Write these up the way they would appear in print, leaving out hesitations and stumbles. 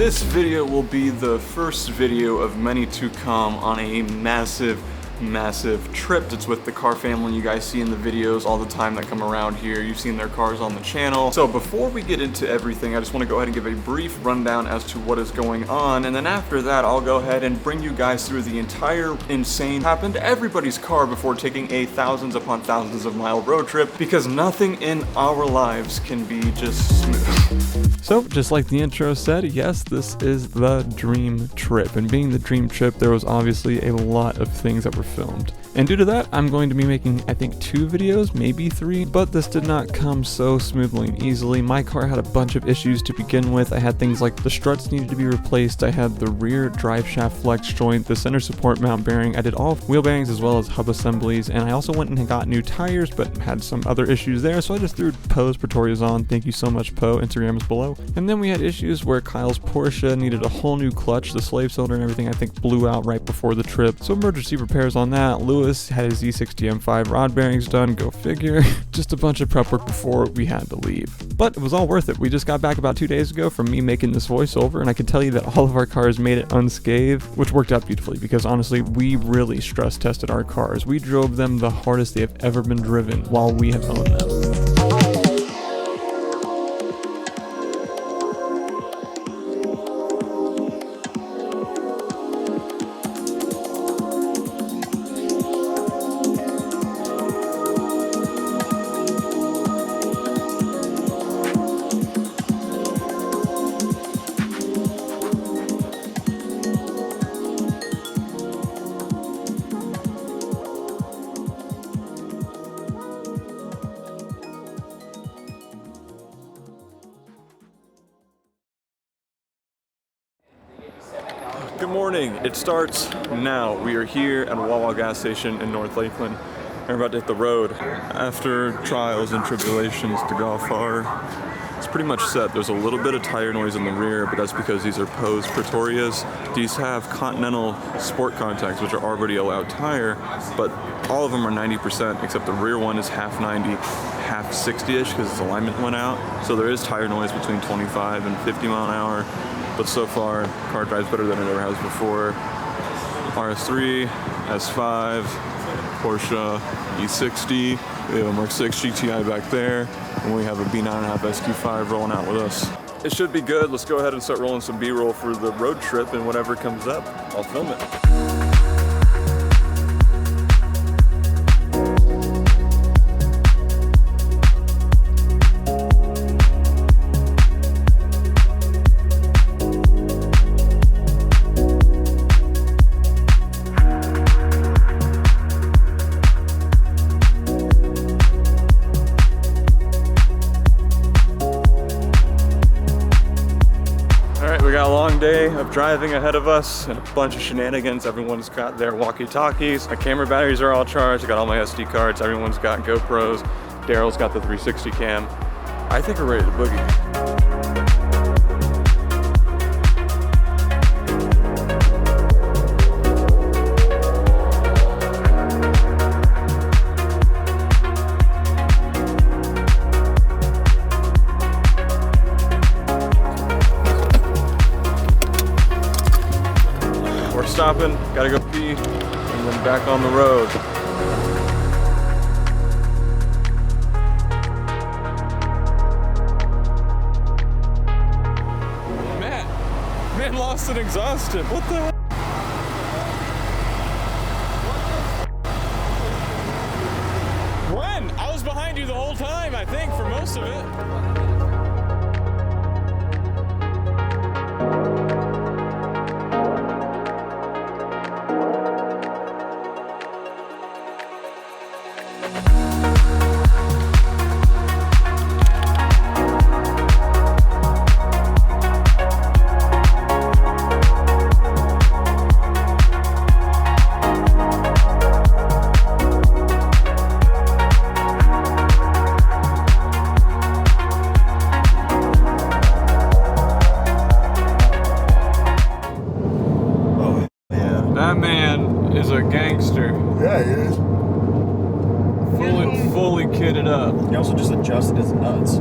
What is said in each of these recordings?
This video will be the first video of many to come on a massive trip. It's with the car family you guys see in the videos all the time that come around here. You've seen their cars on the channel. So before we get into everything, I just want to go ahead and give a brief rundown as to what is going on, and then after that I'll go ahead and bring you guys through the entire insane happened to everybody's car before taking a thousands upon thousands of mile road trip, because nothing in our lives can be just smooth. So just like the intro said, yes, this is the dream trip, and being the dream trip, there was obviously a lot of things that were filmed. And due to that, I'm going to be making, I think, 2 videos, maybe 3, but this did not come so smoothly and easily. My car had a bunch of issues to begin with. I had things like the struts needed to be replaced, I had the rear drive shaft flex joint, the center support mount bearing, I did all wheel bearings as well as hub assemblies, and I also went and got new tires, but had some other issues there, so I just threw Poe's Pretorias on. Thank you so much, Poe. Instagram is below. And then we had issues where Kyle's Porsche needed a whole new clutch, the slave cylinder and everything I think blew out right before the trip, so emergency repairs on that. Lewis had his E60 M5 rod bearings done, go figure. Just a bunch of prep work before we had to leave. But it was all worth it. We just got back about 2 days ago from me making this voiceover, and I can tell you that all of our cars made it unscathed, which worked out beautifully because honestly, we really stress tested our cars. We drove them the hardest they have ever been driven while we have owned them. Good morning. It starts now. We are here at a Wawa gas station in North Lakeland. We're about to hit the road. After trials and tribulations to go far, it's pretty much set. There's a little bit of tire noise in the rear, but that's because these are Poe's Pretorias. These have Continental Sport Contacts, which are already a loud tire, but all of them are 90%, except the rear one is half 90, half 60-ish because its alignment went out. So there is tire noise between 25 and 50 mile an hour. But so far, the car drives better than it ever has before. RS3, S5, Porsche E60, we have a Mark 6 GTI back there, and we have a B9.5 SQ5 rolling out with us. It should be good. Let's go ahead and start rolling some B-roll for the road trip, and whatever comes up, I'll film it. We got a long day of driving ahead of us and a bunch of shenanigans. Everyone's got their walkie-talkies. My camera batteries are all charged. I got all my SD cards. Everyone's got GoPros. Daryl's got the 360 cam. I think we're ready to boogie. Stopping, gotta go pee, and then back on the road. Man lost and exhausted. What the hell? When? I was behind you the whole time, I think, for most of it. That man is a gangster. Yeah, he is. Fully kitted up. He also just adjusted his nuts.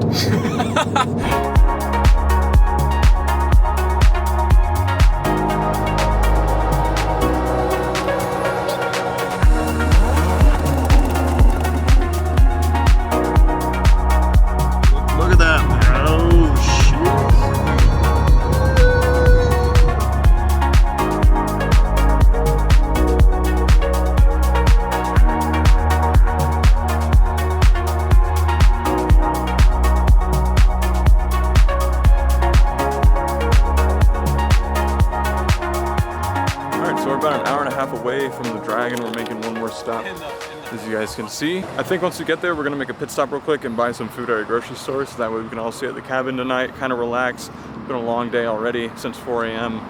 from the Dragon. We're making one more stop, as you guys can see. I think once we get there, we're gonna make a pit stop real quick and buy some food at a grocery store, so that way we can all stay at the cabin tonight, kind of relax. It's been a long day already since 4 a.m.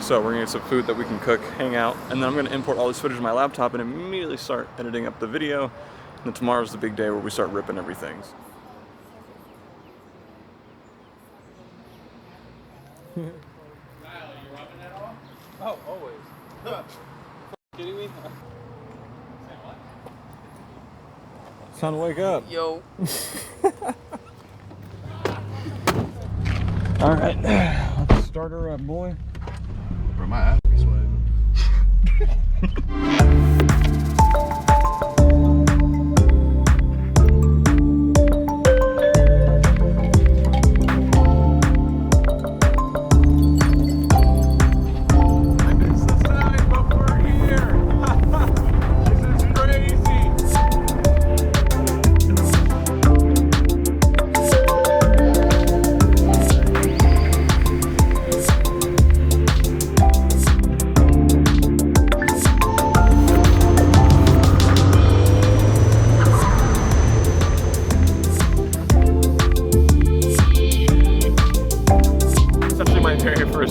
So we're gonna get some food that we can cook, hang out, and then I'm gonna import all this footage to my laptop and immediately start editing up the video. And then tomorrow's the big day where we start ripping everything. Oh, always. Kidding me? It's time to wake up. Yo. All right, let's start her up, boy. Bro, my ass be sweating.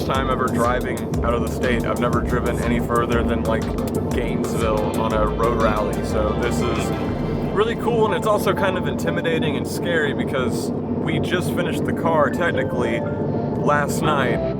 Time ever driving out of the state. I've never driven any further than like Gainesville on a road rally, so this is really cool, and it's also kind of intimidating and scary because we just finished the car technically last night.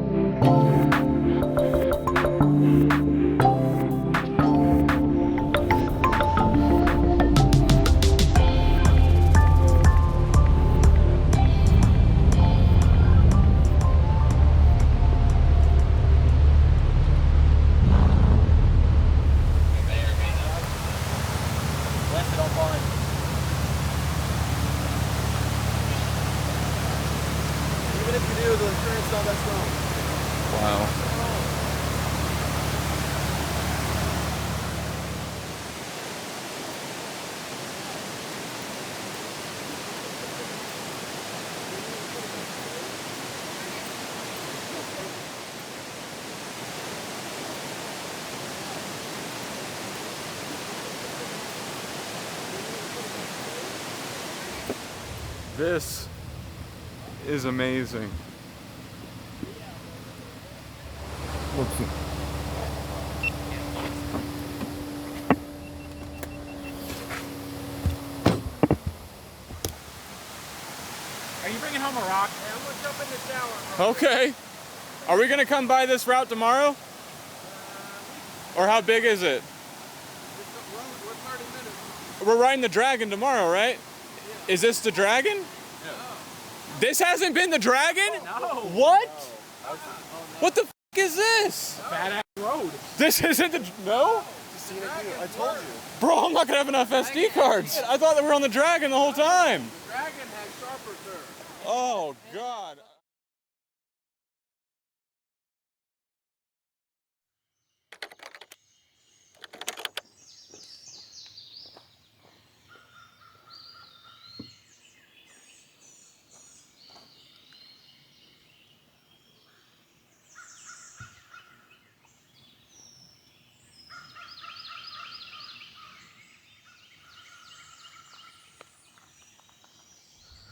Wow. This is amazing. Whoopsie. Are you bringing home a rock? Yeah, I'm gonna jump in the shower. Okay. Are we gonna come by this route tomorrow? Or how big is it? We're 30 minutes. We're riding the Dragon tomorrow, right? Yeah. Is this the Dragon? Yeah. This hasn't been the Dragon? No. What? What the f is this? Badass road. This isn't the... No? I told you. Bro, I'm not gonna have enough SD cards. I thought that we were on the Dragon the whole time. The Dragon has sharper curves. Oh, God.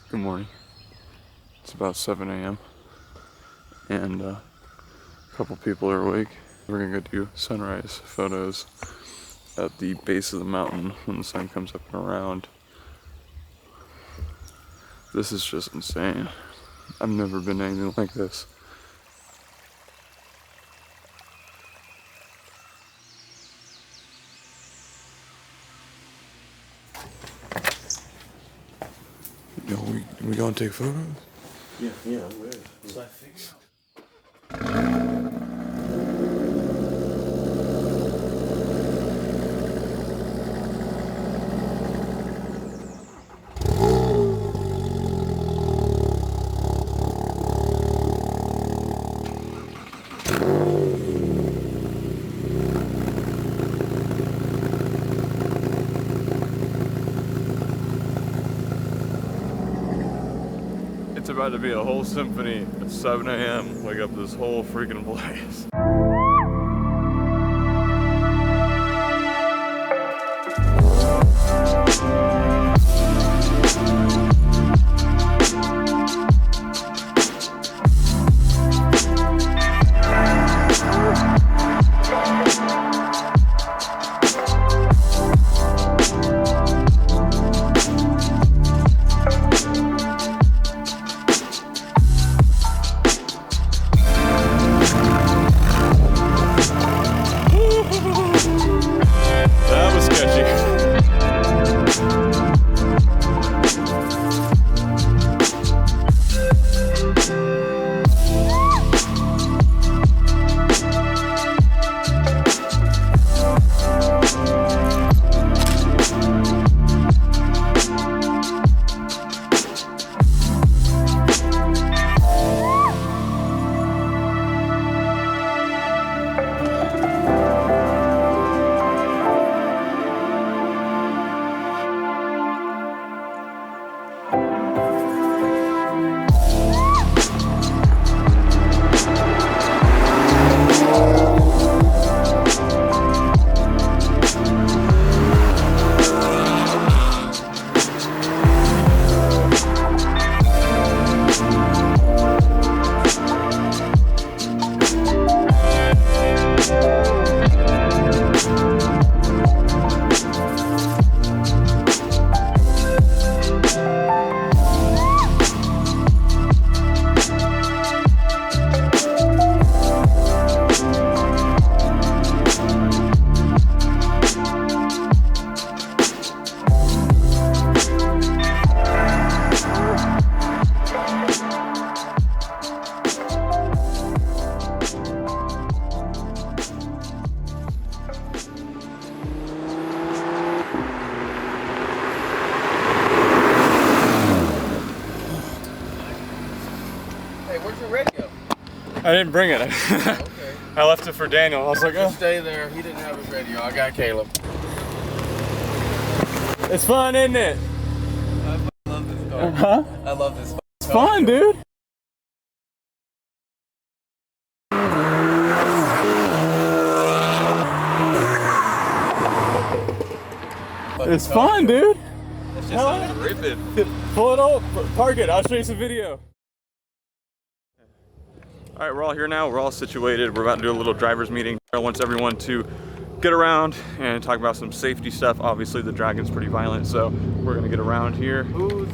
Good morning. It's about 7 a.m. and a couple people are awake. We're gonna go do sunrise photos at the base of the mountain when the sun comes up and around. This is just insane. I've never been anything like this. Yo, we gonna take photos? Yeah, I'm ready. So I fixed. It's about to be a whole symphony at 7 a.m. Wake up this whole freaking place. I didn't bring it. Okay. I left it for Daniel. I was like, oh. Stay there. He didn't have his radio. I got Caleb. It's fun, isn't it? I love this car. Huh? I love this. It's fun, dude. It's fun, dude. It's just ripping. Pull it up, park it. I'll show you some video. All right, we're all here now. We're all situated. We're about to do a little driver's meeting. I want everyone to get around and talk about some safety stuff. Obviously, the Dragon's pretty violent, so we're gonna get around here. Who's,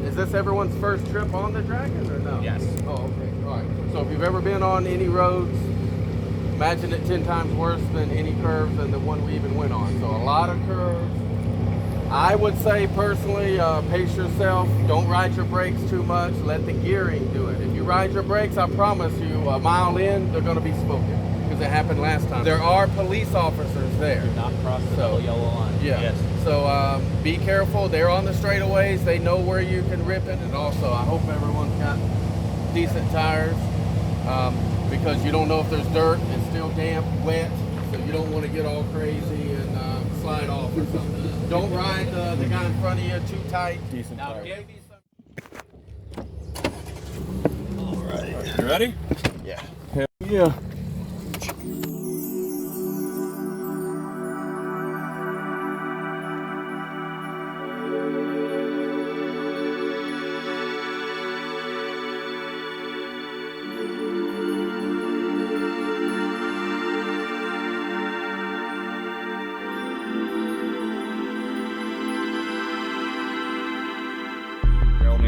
is this everyone's first trip on the Dragon or no? Yes. Oh, okay. All right. So if you've ever been on any roads, imagine it 10 times worse than any curves than the one we even went on. So a lot of curves. I would say personally, pace yourself. Don't ride your brakes too much. Let the gearing do it. If you ride your brakes, I promise you, a mile in, they're going to be smoking because it happened last time. There are police officers there. Do not cross the yellow line. Yeah. Yes. So be careful. They're on the straightaways. They know where you can rip it. And also, I hope everyone's got decent tires because you don't know if there's dirt. It's still damp, wet. So you don't want to get all crazy and slide off or something. Don't ride the guy in front of you too tight. Decent Now, tires. maybe All right. You ready? Yeah. Hell yeah.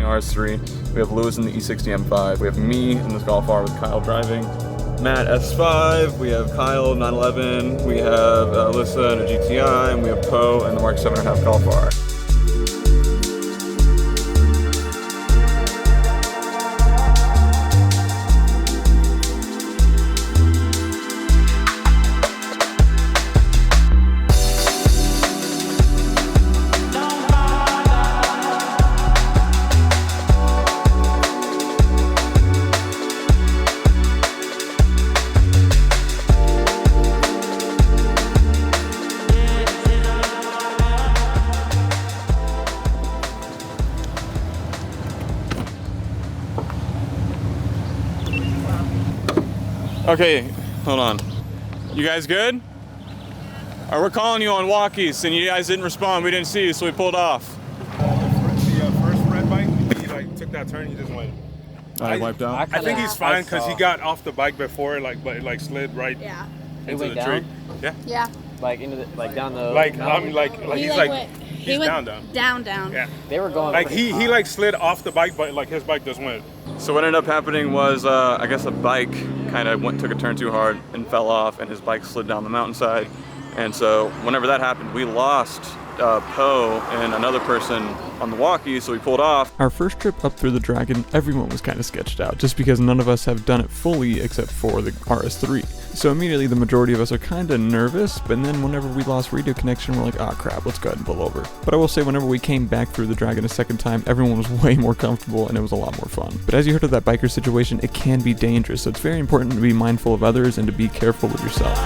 R3. We have Lewis in the E60 M5. We have me in this Golf R with Kyle driving. Matt S5. We have Kyle 911. We have Alyssa in a GTI, and we have Poe in the Mark 7.5 Golf R. Okay, hold on. You guys good? Or we're calling you on walkies and you guys didn't respond. We didn't see you, so we pulled off. The first red bike, he like took that turn, he just went. I wiped out. I think he's fine because he got off the bike before, but it like slid right into went the tree. down? Yeah. Yeah. Like into the down the Like mountain? I'm like He he's like like went- he's down. Down. Yeah. They were going Like pretty he like slid off the bike, but like his bike just went. So what ended up happening was, I guess a bike kind of took a turn too hard and fell off, and his bike slid down the mountainside. And so whenever that happened, we lost Poe and another person on the walkie, so we pulled off. Our first trip up through the Dragon, everyone was kind of sketched out, just because none of us have done it fully except for the RS3. So immediately the majority of us are kind of nervous, but then whenever we lost radio connection, we're like, ah, crap, let's go ahead and pull over. But I will say, whenever we came back through the Dragon a second time, everyone was way more comfortable and it was a lot more fun. But as you heard of that biker situation, it can be dangerous, so it's very important to be mindful of others and to be careful with yourself.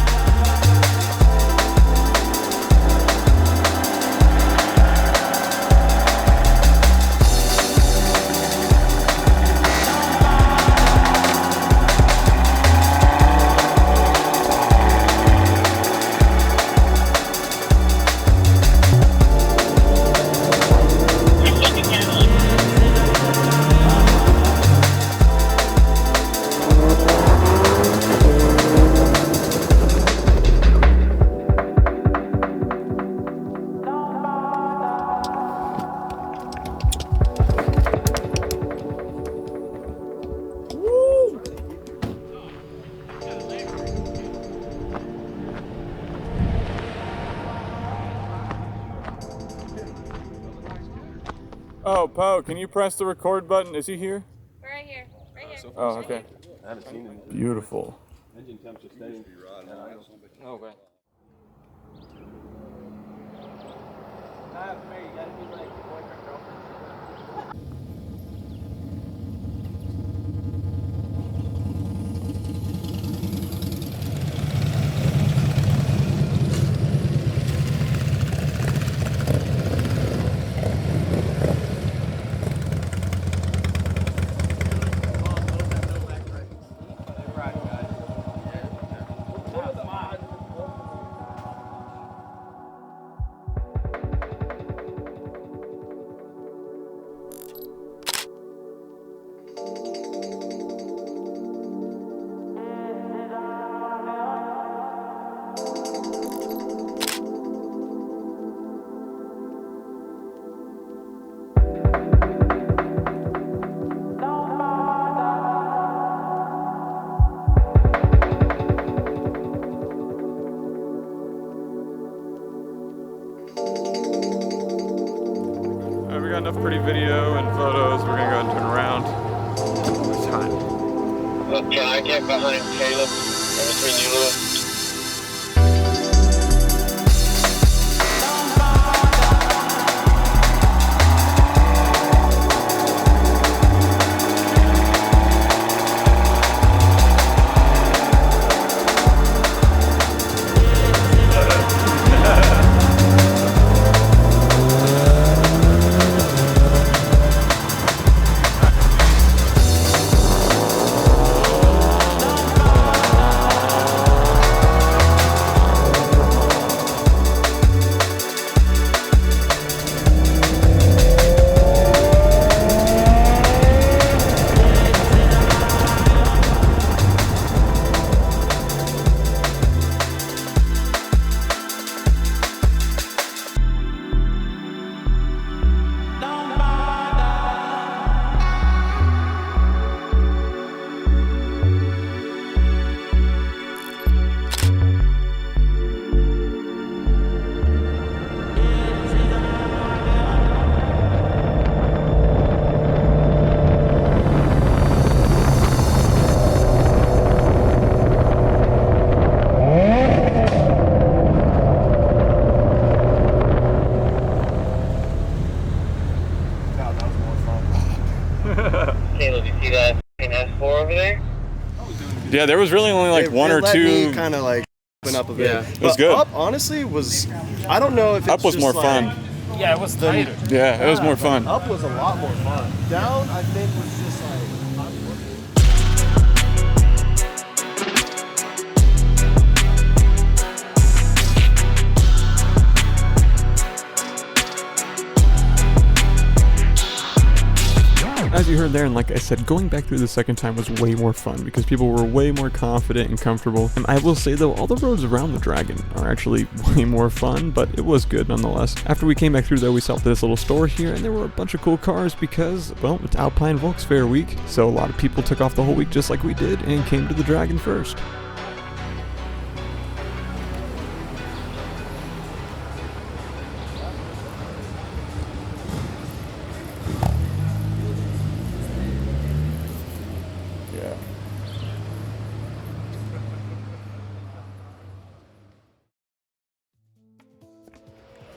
Oh, Poe, can you press the record button? Is he here? Right here. Right here. Oh, okay. I haven't seen him. Beautiful. Engine temperature staying. Okay. got enough pretty video and photos. We're gonna go ahead and turn around. It's hot. Look, can I get behind Caleb and between you, Lewis? Caleb, you see that S4 over there? Yeah, there was really only like one or two. Kind of like went up a bit. Yeah, it was good. Up, honestly, was, I don't know if it's Up was just more like, fun. Yeah, it was tighter. Yeah, it was more fun. Up was a lot more fun. Down, I think, was just like. As you heard there, and like I said, going back through the second time was way more fun because people were way more confident and comfortable. And I will say though, all the roads around the Dragon are actually way more fun, but it was good nonetheless. After we came back through though, we stopped at this little store here and there were a bunch of cool cars because, well, it's Alpine Volks Fair week. So a lot of people took off the whole week just like we did and came to the Dragon first.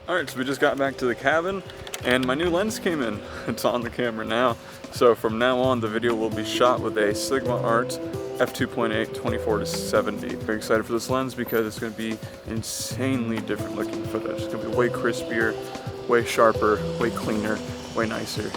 Alright, so we just got back to the cabin and my new lens came in. It's on the camera now. So from now on, the video will be shot with a Sigma Art f2.8 24-70. Very excited for this lens because it's going to be insanely different looking footage. It's going to be way crispier, way sharper, way cleaner, way nicer.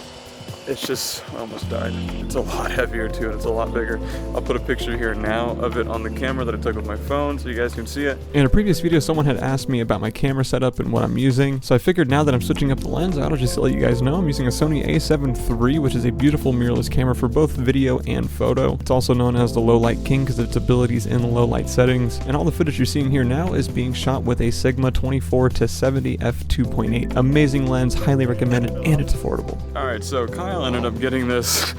It's just, I almost died. It's a lot heavier too, and it's a lot bigger. I'll put a picture here now of it on the camera that I took with my phone so you guys can see it. In a previous video, someone had asked me about my camera setup and what I'm using. So I figured now that I'm switching up the lens out, I'll just let you guys know I'm using a Sony a7 III, which is a beautiful mirrorless camera for both video and photo. It's also known as the low light king because of its abilities in the low light settings. And all the footage you're seeing here now is being shot with a Sigma 24-70 f2.8. Amazing lens, highly recommended, and it's affordable. All right, so Kyle ended up getting this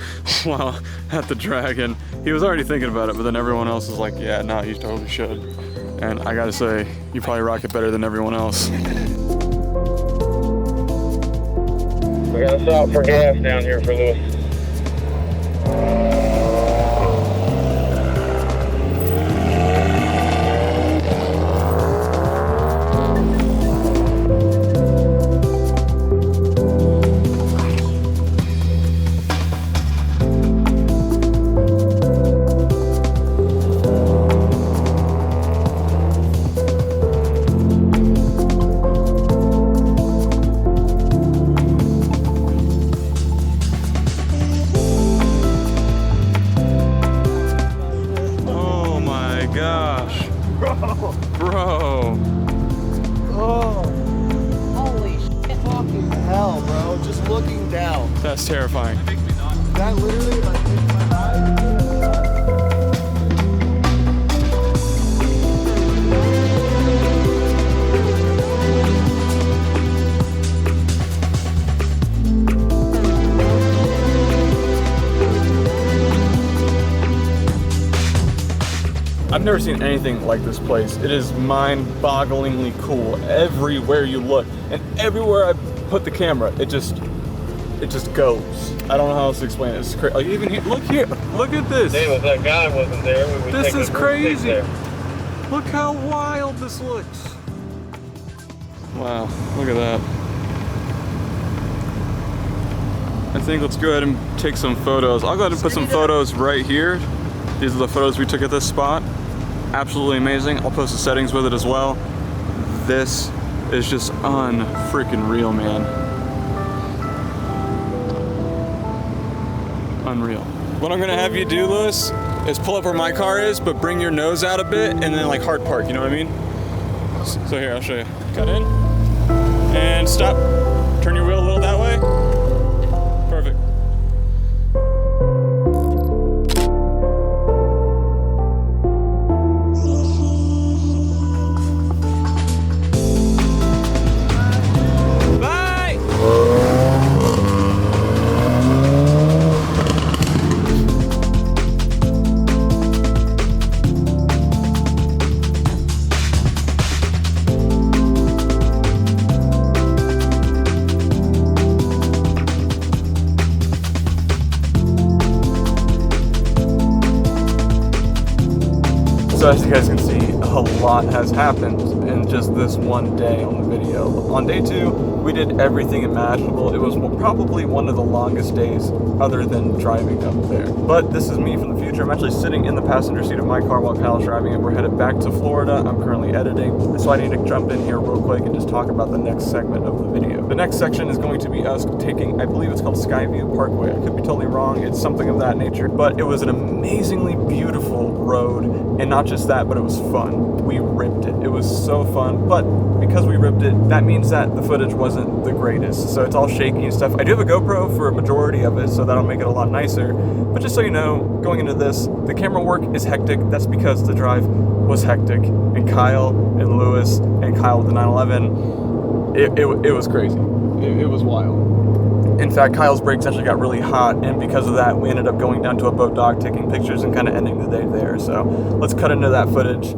while at the Dragon. He was already thinking about it, but then everyone else was like, yeah, no, you totally should. And I gotta say, you probably rock it better than everyone else. We gotta stop for gas down here for Lewis. Bro. Oh, Holy shit. fucking hell, bro. Just looking down. That's terrifying. That literally, like, hit my eye. I've never seen anything like this place. It is mind-bogglingly cool everywhere you look. And everywhere I put the camera, it just it just goes. I don't know how else to explain it. It's crazy. Like even here, look here, look at this. Dude, if that guy wasn't there, we would This take is a crazy. there. Look how wild this looks. Wow, look at that. I think let's go ahead and take some photos. I'll go ahead and put some photos right here. These are the photos we took at this spot. Absolutely amazing. I'll post the settings with it as well. This is just unfreaking real, man. Unreal. What I'm gonna have you do, Lewis, is pull up where my car is, but bring your nose out a bit and then like hard park, you know what I mean? So here, I'll show you. Cut in and stop. Turn your wheel a little that way. Perfect. So as you guys can see, a lot has happened in just this one day on the video. On day 2, we did everything imaginable. It was probably one of the longest days other than driving up there. But this is me from the future. I'm actually sitting in the passenger seat of my car while Kyle's driving it. We're headed back to Florida. I'm currently editing, so I need to jump in here real quick and just talk about the next segment of the video. The next section is going to be us taking, I believe it's called Skyview Parkway. I could be totally wrong. It's something of that nature, but it was an amazingly beautiful road, and not just that, but it was fun. We ripped it. It was so fun, but because we ripped it, that means that the footage wasn't the greatest, so it's all shaky and stuff. I do have a GoPro for a majority of it, so that'll make it a lot nicer, but just so you know, going into this, the camera work is hectic. That's because the drive was hectic, and Kyle and Lewis and Kyle with the 911, it was crazy. It was wild. In fact, Kyle's brakes actually got really hot, and because of that, we ended up going down to a boat dock, taking pictures, and kind of ending the day there. So let's cut into that footage.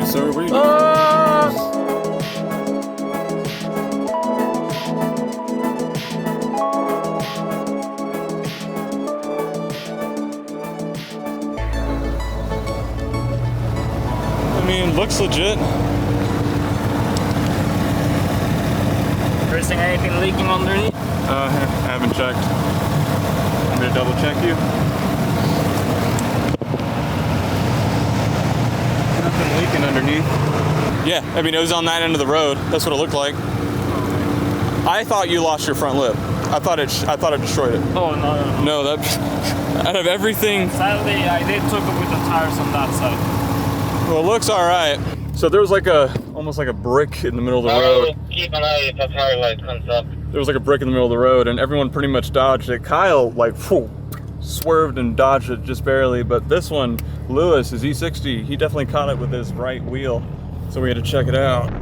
Sir, where are you going? I mean, looks legit. Is there anything leaking underneath? I haven't checked. I'm gonna double check you. Nothing leaking underneath. Yeah, I mean, it was on that end of the road. That's what it looked like. I thought you lost your front lip. I thought it destroyed it. Oh, no. No, that, out of everything. Sadly, I did took it with the tires on that side. Well, it looks all right. So there was like almost like a brick in the middle of the road. Keep an eye if that tire light comes up. There was like a brick in the middle of the road, and everyone pretty much dodged it. Kyle, like, swerved and dodged it just barely, but this one, Lewis, his E60, he definitely caught it with his right wheel, so we had to check it out.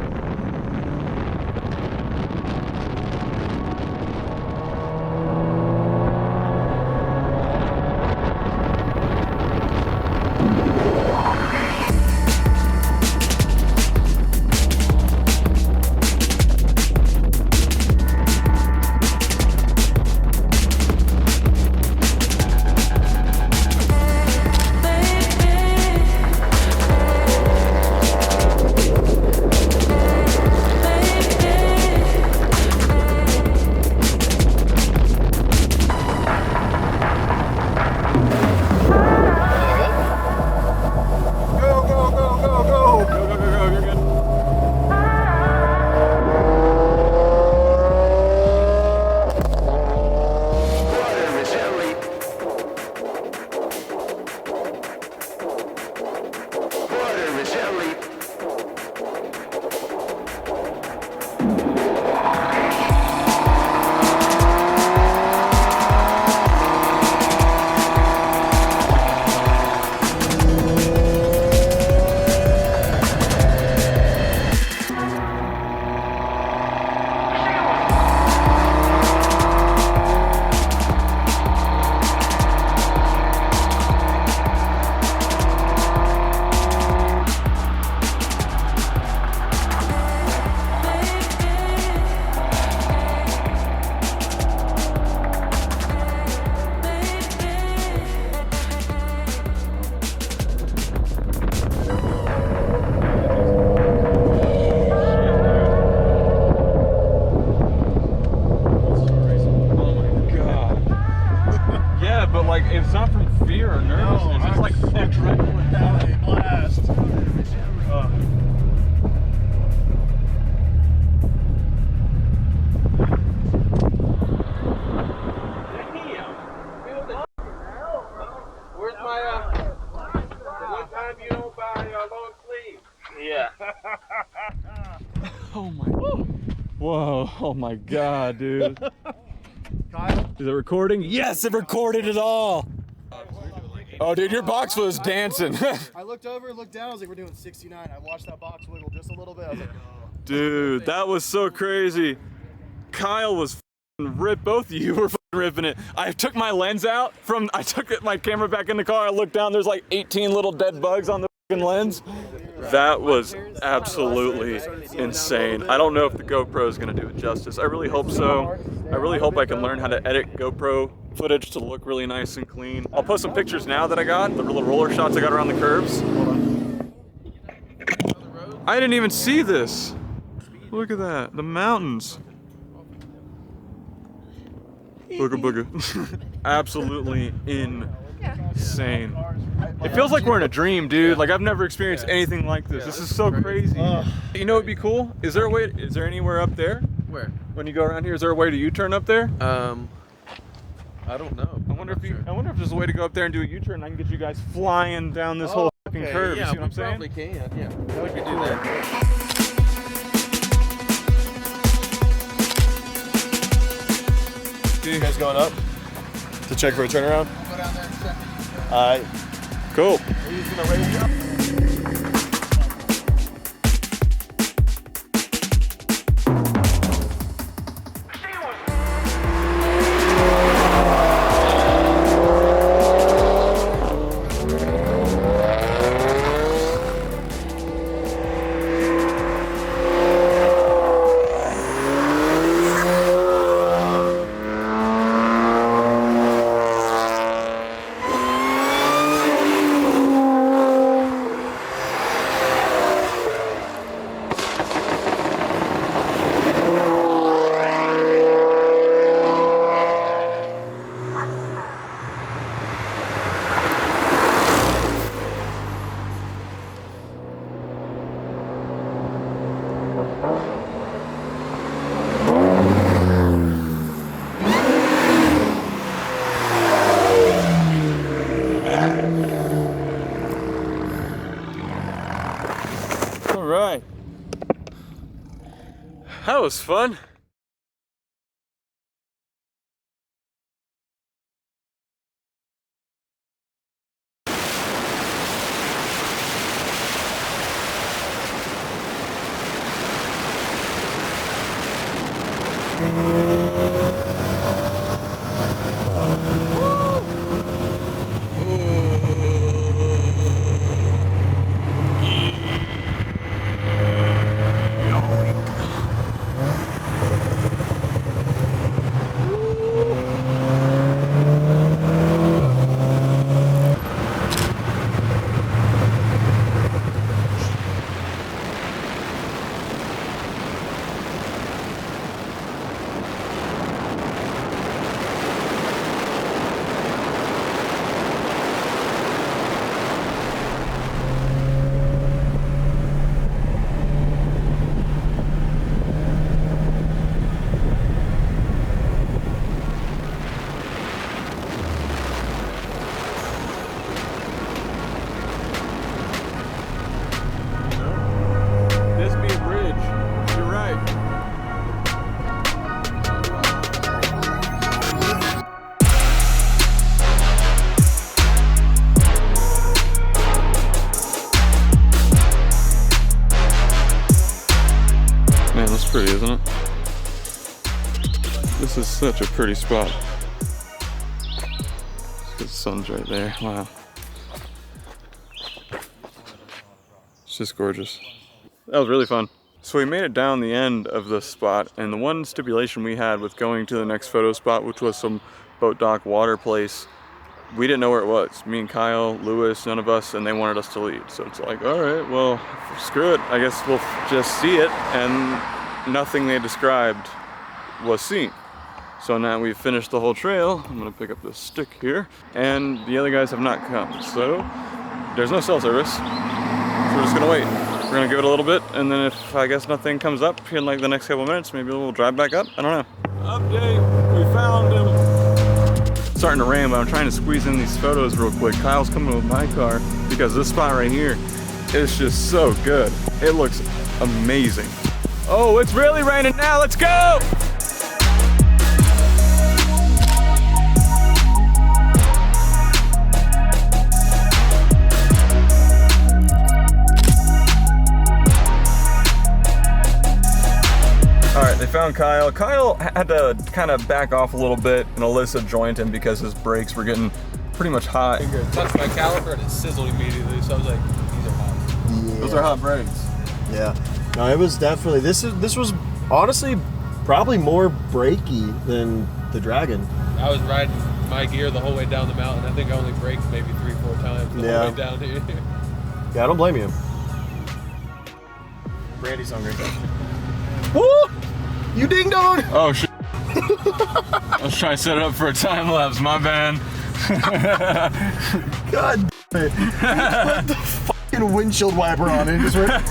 No, oh my God, dude. Kyle? Is it recording? Yes, it recorded it all. Oh, dude, your box was dancing. I looked over, looked down, I was like, we're doing 69. I watched that box wiggle just a little bit. I was like, Dude, that was so crazy. Kyle was ripped. Both of you were ripping it. I took my lens out I took my camera back in the car. I looked down, there's like 18 little dead bugs on the lens. That was absolutely insane. I don't know if the GoPro is gonna do it justice. I really hope so. I really hope I can learn how to edit GoPro footage to look really nice and clean. I'll post some pictures now that I got, the little roller shots I got around the curves. I didn't even see this. Look at that, the mountains. Booga booga. Absolutely insane. It feels like we're in a dream, dude. Like I've never experienced anything like this. This is so crazy. You know what'd be cool? Is there anywhere up there? Where? When you go around here, is there a way to U-turn up there? I don't know. I wonder if there's a way to go up there and do a U-turn and I can get you guys flying down this whole fucking curve. Yeah, you see what I'm saying? Probably can. Yeah, we could do that. you guys going up to check for a turnaround? Go down there and check it. Alright. Cool. Are you using the radio? Right. That was fun. Pretty, isn't it? This is such a pretty spot. The sun's right there. Wow. It's just gorgeous. That was really fun. So we made it down the end of this spot, and the one stipulation we had with going to the next photo spot, which was some boat dock water place, we didn't know where it was. Me and Kyle, Lewis, none of us, and they wanted us to lead. So it's like, all right, well, screw it. I guess we'll just see it, and nothing they described was seen. So now we've finished the whole trail. I'm gonna pick up this stick here, and the other guys have not come. So there's no cell service. So we're just gonna wait. We're gonna give it a little bit, and then if I guess nothing comes up in like the next couple of minutes, maybe we'll drive back up. I don't know. Update, we found him. It's starting to rain, but I'm trying to squeeze in these photos real quick. Kyle's coming with my car because this spot right here is just so good. It looks amazing. Oh, it's really raining now. Let's go. All right, they found Kyle. Kyle had to kind of back off a little bit, and Alyssa joined him because his brakes were getting pretty much hot. Touched my caliper and it sizzled immediately, so I was like, these are hot. Yeah. Those are hot brakes. Yeah. No, it was definitely, this was honestly probably more brakey than the Dragon. I was riding my gear the whole way down the mountain. I think I only braked maybe 3-4 times the whole way down here. Yeah, I don't blame you. Brandy's hungry. Woo! You ding dong! Oh shit. I was trying to set it up for a time lapse, my bad. God damn it. You put the fucking windshield wiper on and just went.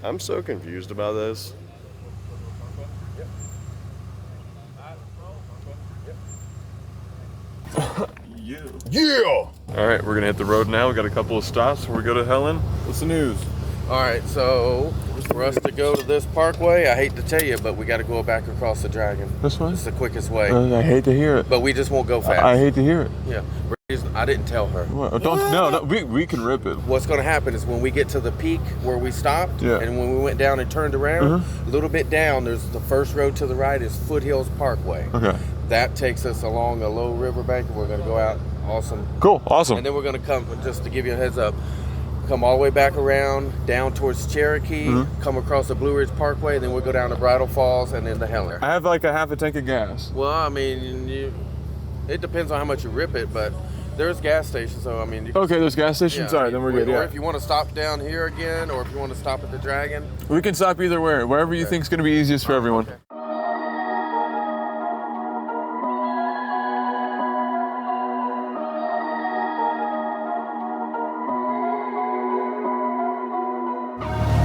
I'm so confused about this. Yeah! All right, we're gonna hit the road now. We got a couple of stops before we go to Helen. What's the news? All right, so for us to go to this parkway, I hate to tell you, but we got to go back across the Dragon. This way? It's the quickest way. I hate to hear it. But we just won't go fast. I hate to hear it. Yeah. I didn't tell her. What? No, we can rip it. What's going to happen is when we get to the peak where we stopped, and when we went down and turned around, a little bit down, there's the first road to the right is Foothills Parkway. Okay. That takes us along a low riverbank, and we're going to go out. Awesome. Cool. Awesome. And then we're going to come, just to give you a heads up, come all the way back around, down towards Cherokee, come across the Blue Ridge Parkway, and then we'll go down to Bridal Falls and then to Helen. I have like a half a tank of gas. Well, I mean, it depends on how much you rip it, but there's gas stations, so I mean. Okay, there's gas stations? All right, then we're good. Or if you want to stop down here again, or if you want to stop at the Dragon. We can stop either way, wherever you think is going to be easiest for everyone. Okay.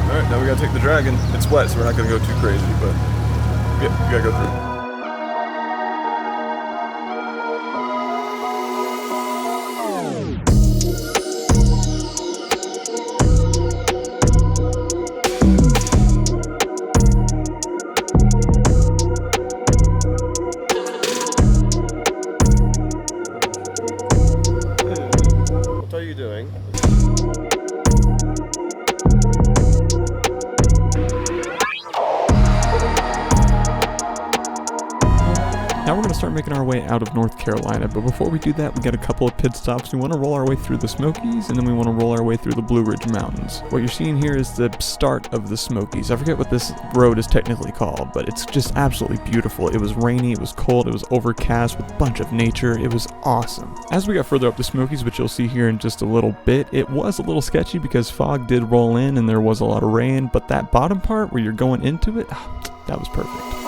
All right, now we got to take the Dragon. It's wet, so we're not going to go too crazy, but yeah, we got to go through. What are you doing? Now we're going to start making our way out of North Carolina, but before we do that, we got a couple of pit stops. We want to roll our way through the Smokies, and then we want to roll our way through the Blue Ridge Mountains. What you're seeing here is the start of the Smokies. I forget what this road is technically called, but it's just absolutely beautiful. It was rainy, it was cold, it was overcast with a bunch of nature. It was awesome. As we got further up the Smokies, which you'll see here in just a little bit, it was a little sketchy because fog did roll in and there was a lot of rain, but that bottom part where you're going into it, that was perfect.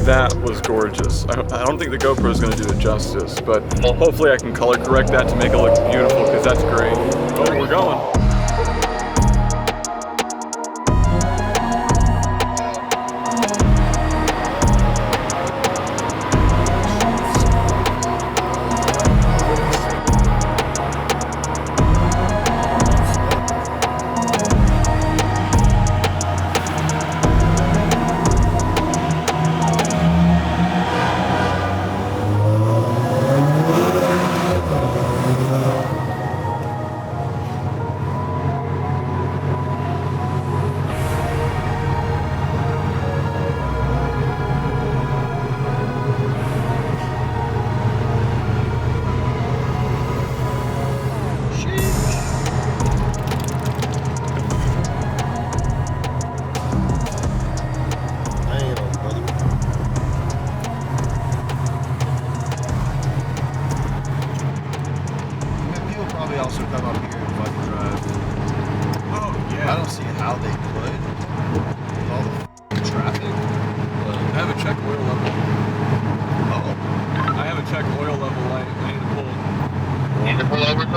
That was gorgeous. I don't think the GoPro is going to do it justice, but hopefully I can color correct that to make it look beautiful, because that's great. Oh, we're going.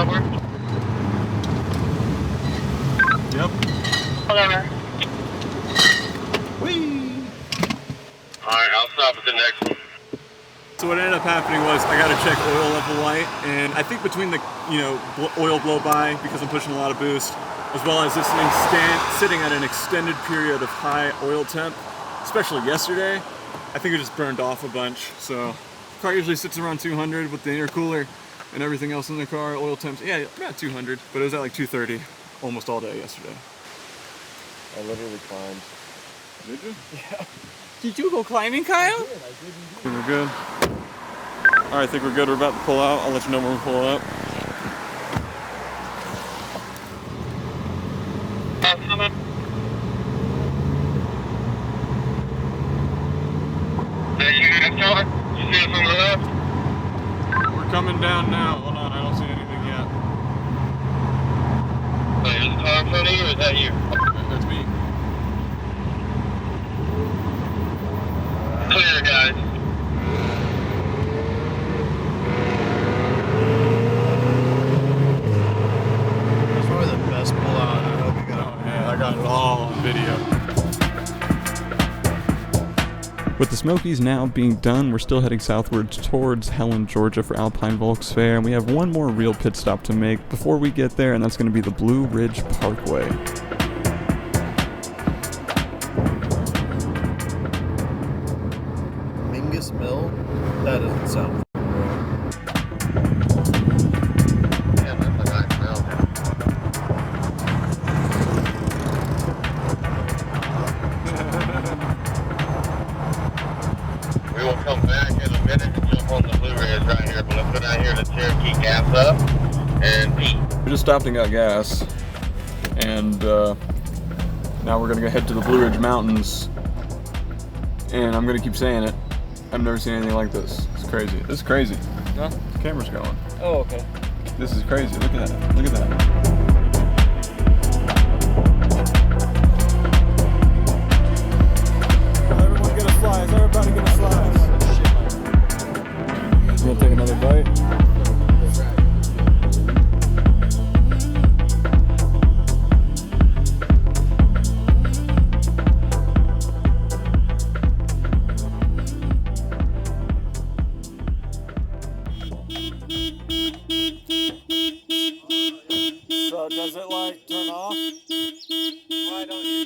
somewhere? Yep. Whatever. Whee! Alright, I'll stop at the next one. So what ended up happening was I got to check oil level light, and I think between the oil blow by, because I'm pushing a lot of boost, as well as this thing sitting at an extended period of high oil temp, especially yesterday, I think it just burned off a bunch. So the car usually sits around 200 with the intercooler and everything else in the car. Oil temps, yeah, about 200, but it was at like 230 almost all day yesterday. I literally climbed. Did you? Yeah. Did you go climbing, Kyle? I think we're good. All right, I think we're good. We're about to pull out. I'll let you know when we pull up. You see it from the left? We're coming down now. Hold on, I don't see anything yet. Wait, is the car in front of you or is that you? That's me. Clear, guys. That's probably the best pullout. I hope you got it. Yeah, I got it all on video. With the Smokies now being done, we're still heading southwards towards Helen, Georgia for Alpine Volks Fair, and we have one more real pit stop to make before we get there, and that's going to be the Blue Ridge Parkway. Mingus Mill? That doesn't sound Yeah, that's a nice mill. We will come back in a minute and jump on the Blue Ridge right here, but let's go down here to Cherokee gas up and pee. We just stopped and got gas, and now we're gonna go head to the Blue Ridge Mountains, and I'm gonna keep saying it. I've never seen anything like this. It's crazy. This is crazy. Huh? The camera's going. Oh, okay. This is crazy. Look at that. Look at that. Everyone get a slice. Everybody get a slice. You gonna take another bite? So does it like turn off? Why don't you?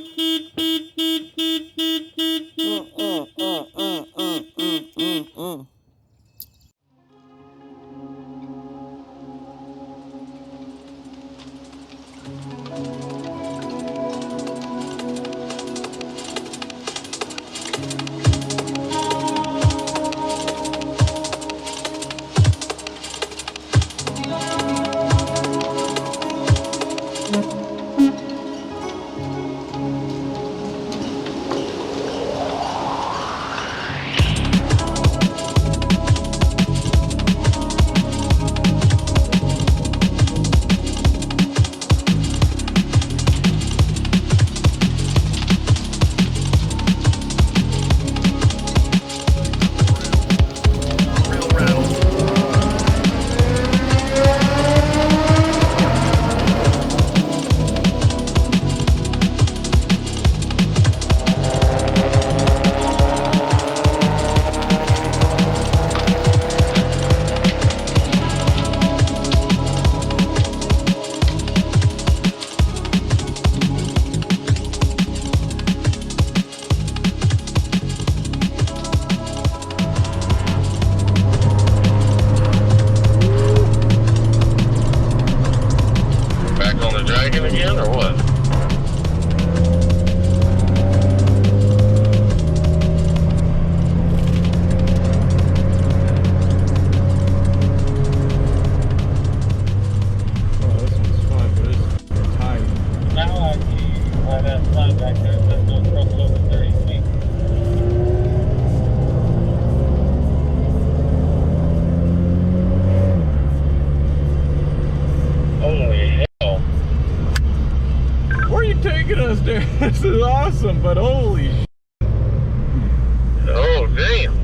Again or what? Oh, this one's fun, but it's tight. Now I see why that slide back there says no trouble over 30 feet. Holy hell. Where are you taking us, dude? This is awesome, but holy sh**. Oh, damn.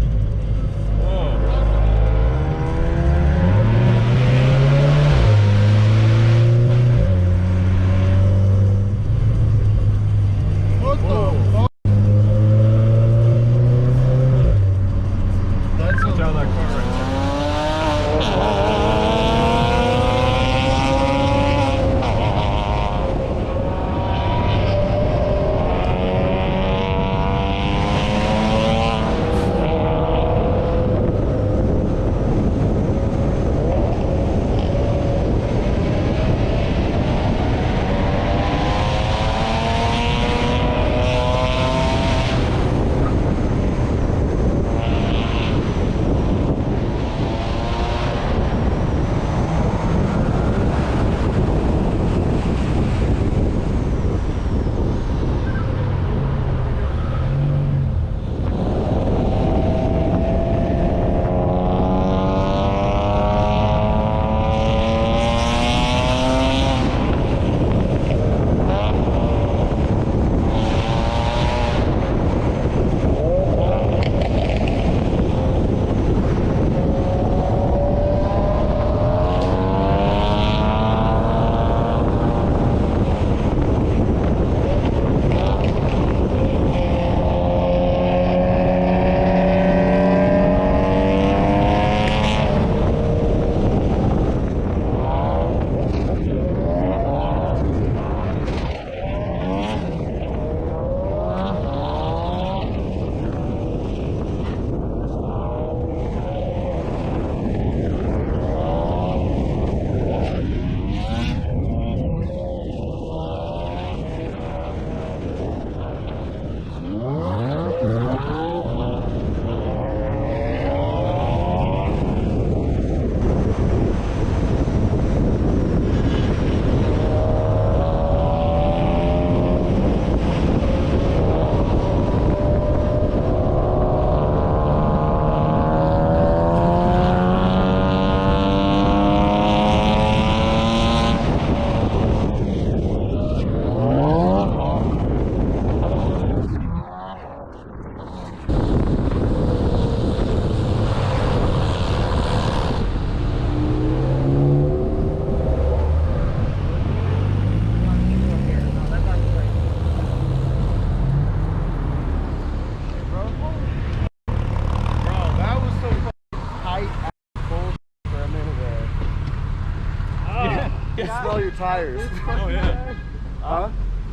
smell your tires. Oh yeah. Huh?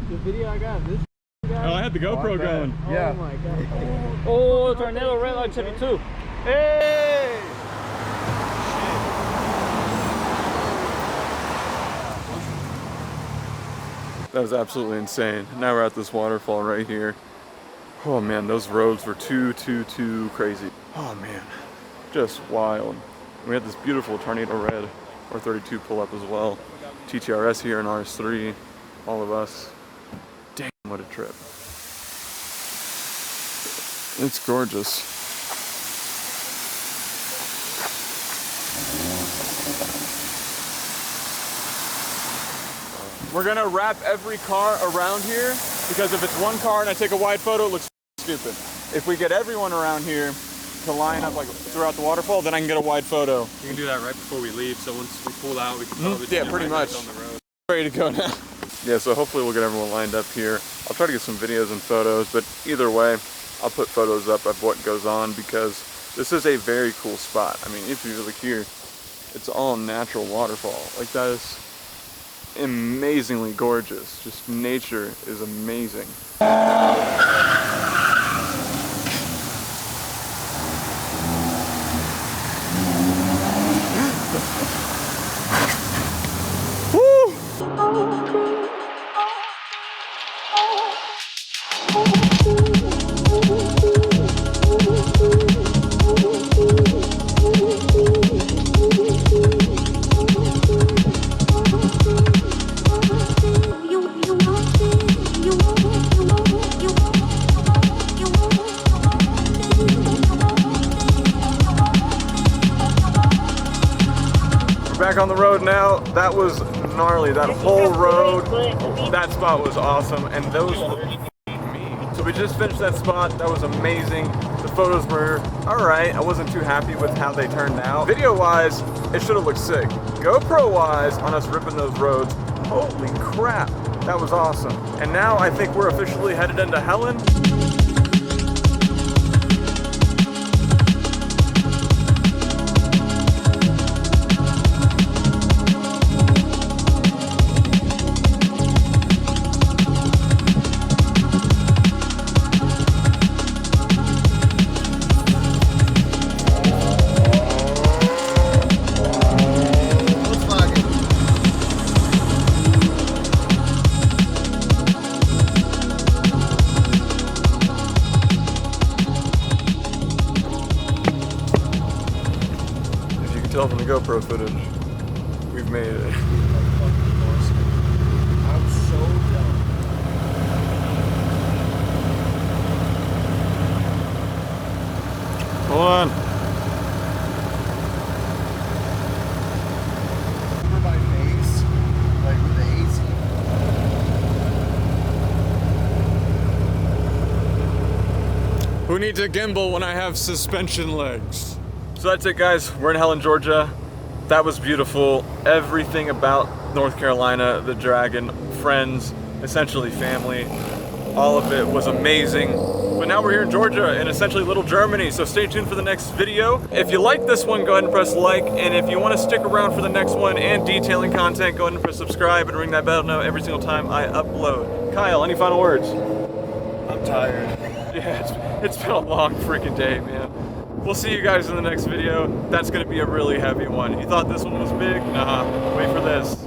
The video I got, this guy. Oh, I had the GoPro going. Yeah. Oh my god. Oh, tornado red light 72. Hey! That was absolutely insane. Now we're at this waterfall right here. Oh man, those roads were too crazy. Oh man, just wild. We had this beautiful Tornado Red or 32 pull up as well. TTRS here in RS3, all of us. Damn, what a trip. It's gorgeous. We're gonna wrap every car around here because if it's one car and I take a wide photo, it looks stupid. If we get everyone around here to line up like throughout the waterfall, then I can get a wide photo. You can do that right before we leave, so once we pull out, we can probably Yeah, pretty much. on the road. Ready to go now. Yeah, so hopefully we'll get everyone lined up here. I'll try to get some videos and photos, but either way, I'll put photos up of what goes on because this is a very cool spot. I mean, if you look here, it's all natural waterfall. Like that is amazingly gorgeous. Just nature is amazing. Back on the road now. That was gnarly. That whole road, that spot was awesome. And those, so we just finished that spot. That was amazing. The photos were all right. I wasn't too happy with how they turned out. Video-wise, it should have looked sick. GoPro-wise, on us ripping those roads, holy crap, that was awesome. And now I think we're officially headed into Helen. Tell from the GoPro footage, we've made it. I'm so dumb. Hold on. Over my face, like with the AC. Who needs a gimbal when I have suspension legs? So that's it, guys. We're in Helen, Georgia. That was beautiful. Everything about North Carolina, the Dragon, friends, essentially family, all of it was amazing. But now we're here in Georgia, in essentially Little Germany, so stay tuned for the next video. If you like this one, go ahead and press like, and if you want to stick around for the next one and detailing content, go ahead and press subscribe and ring that bell to know every single time I upload. Kyle, any final words? I'm tired. Yeah, it's been a long freaking day, man. We'll see you guys in the next video. That's gonna be a really heavy one. You thought this one was big? Nah, wait for this.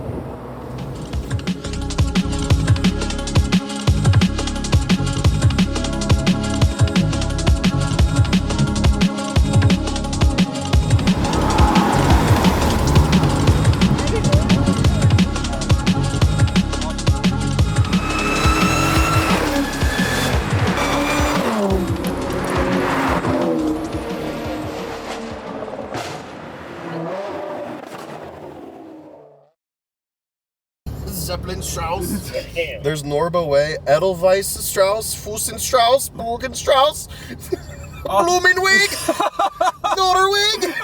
Zeppelin-Strauss. There's Norba Way, Edelweiss-Strauss, Fussen-Strauss, Morgenstrauss, Blumenweg, Norderweg.